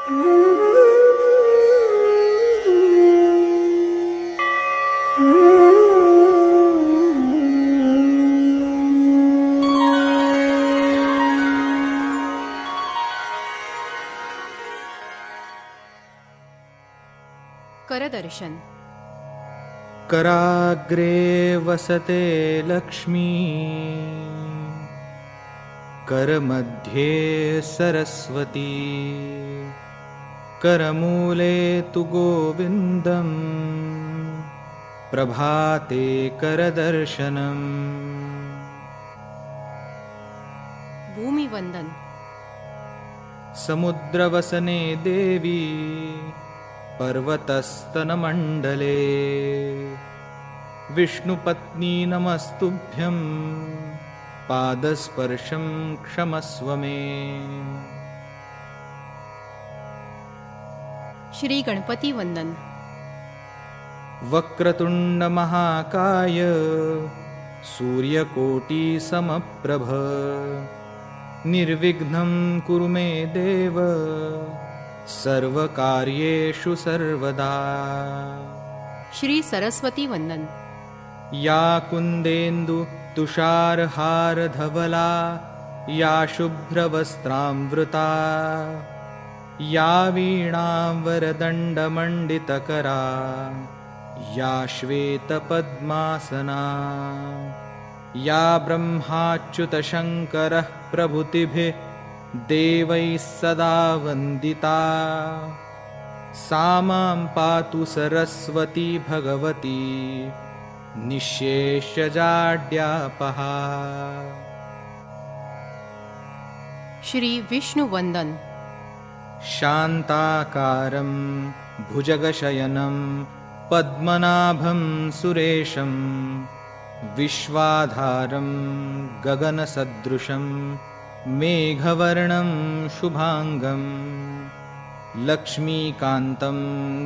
करदर्शन। कराग्रे वसते लक्ष्मी, करमध्ये सरस्वती, करमूले तु गोविन्दं, प्रभाते करदर्शनम्। भूमिवंदन। समुद्रवसने देवी, पर्वतस्तनमण्डले, विष्णुपत्नी नमस्तुभ्यं, पादस्पर्शं क्षमस्व मे। श्री गणपति वंदन। वक्रतुण्ड महाकाय, सूर्यकोटि समप्रभ, निर्विघ्नं कुरु मे देव, सर्वकार्येषु सर्वदा। श्री सरस्वती वंदन। या कुन्देन्दु तुषारहारधवला, या शुभ्रवस्त्रामृता, या वीणावरदण्डमण्डितकरा, या श्वेतपद्मासना, या ब्रह्माच्युतशङ्करः प्रभृतिभिः देवैः सदा वन्दिता, सा मां पातु सरस्वती भगवती, निःशेषजाड्यापहा। श्री विष्णुवंदन। शान्ताकारं भुजगशयनं, पद्मनाभं सुरेशं, विश्वाधारं गगनसदृशं, मेघवर्णं शुभांगं, लक्ष्मीकान्तं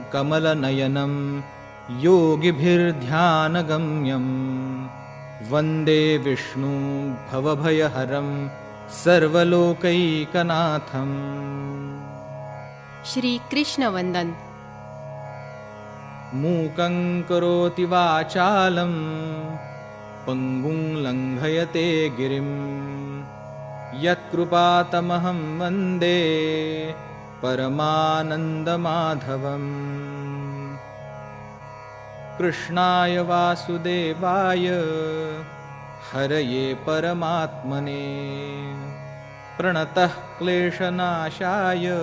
कमलनयनं, योगिभिर्ध्यानगम्यं, वन्दे विष्णु भवभयहरं, सर्वलोकैकनाथम्। श्री कृष्णवंदन। मूकं करोति वाचालं, पङ्गुं लङ्घयते गिरिं, यत्कृपातमहं वन्दे परमानन्दमाधवम्। कृष्णाय वासुदेवाय, हरये परमात्मने, प्रणतः क्लेशनाशाय,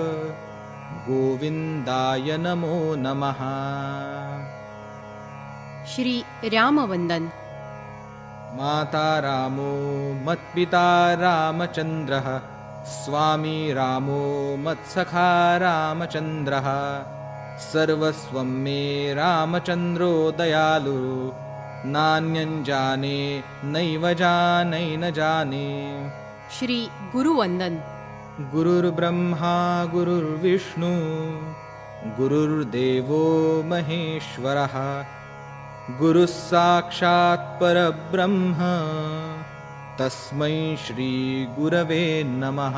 गोविन्दाय नमो नमः। श्री रामवंदन। माता रामो मत्पिता रामचन्द्रः, स्वामी रामो मत्सखा रामचन्द्रः, सर्वस्वं मे रामचन्द्रो दयालु, नान्यं जाने नैव जाने न जाने। श्री गुरुवंदन। गुरुर्ब्रह्मा गुरुर्विष्णु, गुरुर्देवो महेश्वरः, गुरुः साक्षात् परब्रह्म, तस्मै श्री गुरवे नमः।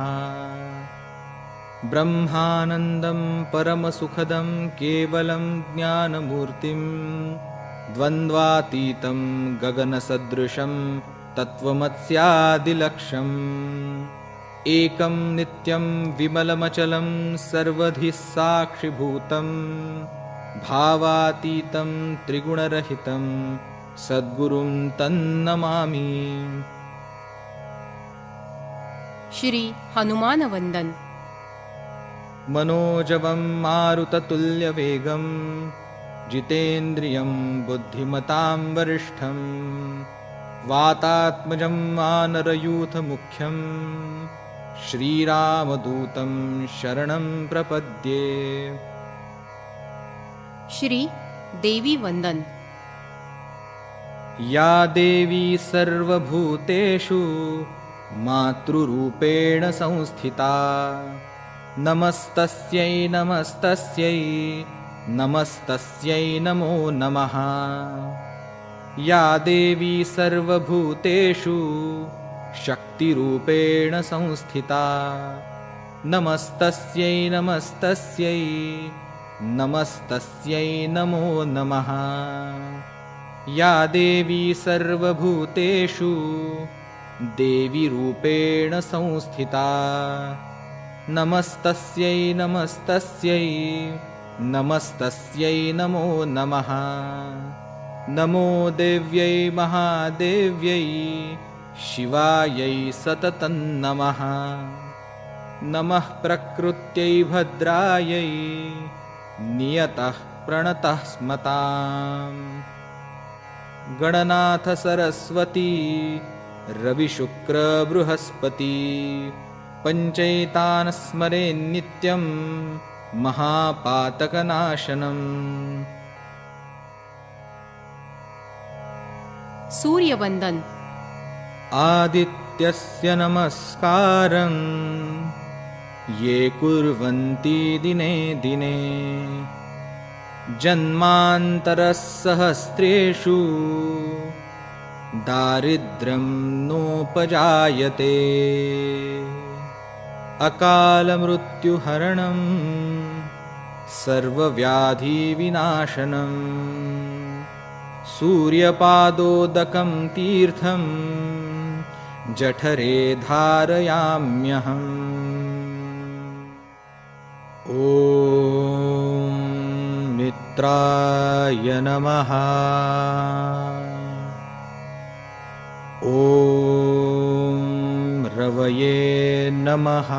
ब्रह्मानन्दं परमसुखदं केवलं ज्ञानमूर्तिं, द्वन्द्वातीतं गगनसदृशं, तत्त्वमस्यादिलक्ष्यम्, एकं नित्यं विमलमचलं, सर्वधि साक्षिभूतं, भावातीतं त्रिगुणरहितं, सद्गुरुं तन्नमामि। श्री हनुमान वंदन। मनोजवं मारुततुल्यवेगं, जितेन्द्रियं बुद्धिमतां वरिष्ठं, वातात्मजं वानरयूथमुख्यं, श्रीरामदूतं शरणं प्रपद्ये। श्री देवी वंदन। या देवी सर्वभूतेषु मातृरूपेण संस्थिता, नमस्तस्यै नमस्तस्यै नमस्तस्यै नमो नमः। या देवी सर्वभूतेषु शक्तिरूपेण संस्थिता, नमस्तस्यै नमस्तस्यै नमस्तस्यै नमो नमः। या देवी सर्वभूतेषु देवी रूपेण संस्थिता, नमस्तस्यै नमस्तस्यै नमस्तस्यै नमो नमः। नमो देव्यै महादेव्यै शिवायै सततं नमः। नमः प्रकृत्यै भद्रायै नियतः प्रणतः स्मताम्। गणनाथ सरस्वती रविशुक्र बृहस्पति पञ्चैतान् स्मरेन्नित्यं महापातकनाशनम्। सूर्यवंदन। आदित्यस्य नमस्कारं ये कुर्वन्ति दिने दिने, जन्मान्तरसहस्रेषु दारिद्र्यं नोपजायते। अकालमृत्युहरणं सर्वव्याधिविनाशनम्, सूर्यपादोदकं तीर्थं जठरे धारयाम्यहम्। ॐ मित्राय नमः। ॐ रवये नमः।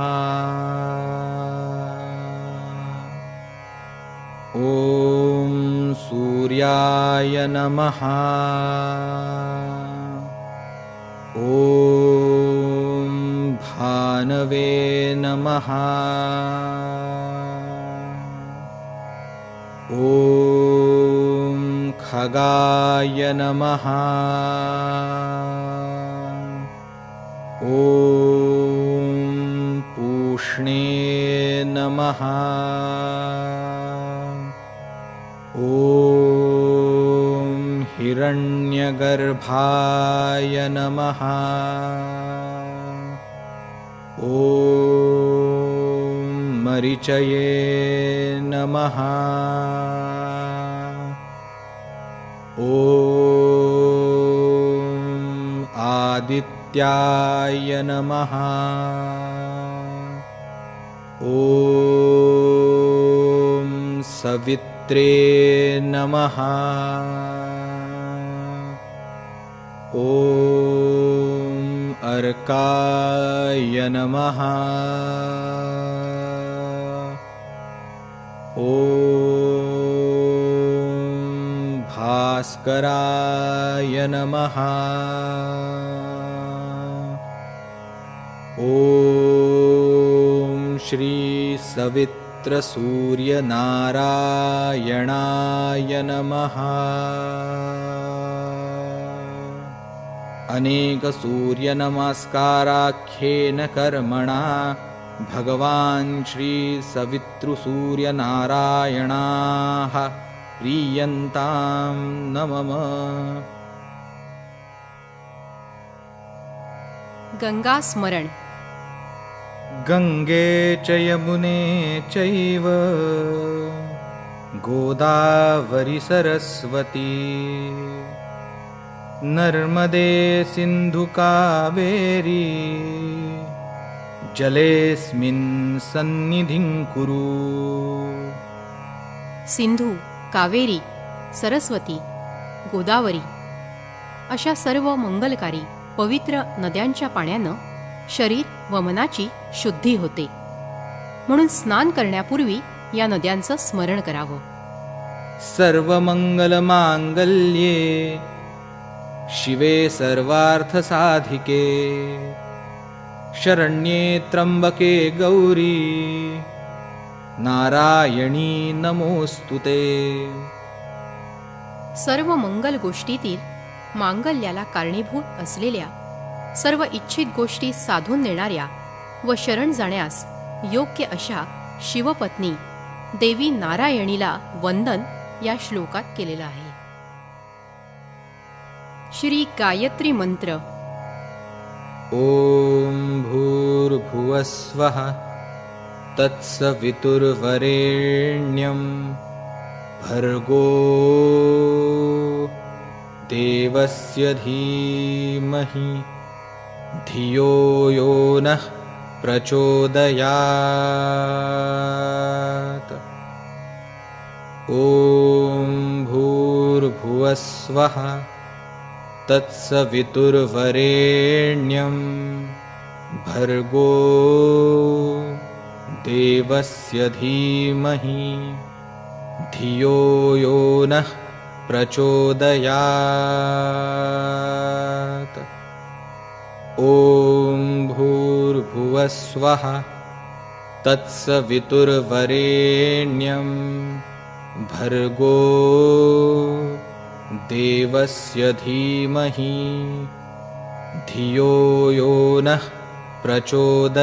ॐ सूर्याय नमः। ॐ भानवे नमः। ॐ खगाय नमः। ॐ पूष्णे नमः। ॐ हिरण्यगर्भाय नमः। ॐ मरीचये नमः। ॐ आदित्याय नमः। ॐ सवित्रे नमः। ॐ अर्काय नमः। ॐ भास्कराय नमः। ॐ श्री सवित्रसूर्यनारायणाय नमः। अनेकसूर्यनमस्काराख्येन कर्मणा भगवान् श्री सवितृसूर्यनारायणाः प्रीयन्तां नमः। गंगा स्मरण। गंगे च यमुने चैव गोदावरी सरस्वती नर्मदे सिन्धु कावेरी जलेऽस्मिन् सन्निधिं कुरु। सिंधू, कावेरी, सरस्वती, गोदावरी अशा सर्व मंगलकारी पवित्र नद्यांच्या पाण्यानं शरीर व मनाची शुद्धी होते. म्हणून स्नान करण्यापूर्वी या नद्यांचं स्मरण करावं. सर्वमंगलमांगल्ये शिवे सर्वार्थसाधिके शरण्ये त्र्यंबके गौरी नारायणी नमोस्तुते. सर्व मंगल गोष्टीतील मांगल्याला कारणीभूत असलेल्या सर्व इच्छित गोष्टी साधून नेणाऱ्या व शरण जाण्यास योग्य अशा शिवपत्नी देवी नारायणीला वंदन या श्लोकात केलेलं आहे. श्री गायत्री मंत्र. ओम भूर्भुवस्वः तत्सवितुर्वरेण्यं भर्गो देवस्य धीमहि धियो यो नः प्रचोदयात्। ॐ भूर्भुवस्वः तत्सवितुर्वरेण्यं भर्गो देवस्य धीमहि धियो यो नः प्रचोदयात्। ॐ भूर्भुवस्वः तत्सवितुर्वरेण्यं भर्गो देवस्य धीमहि धियो यो नः प्रचोदयात्।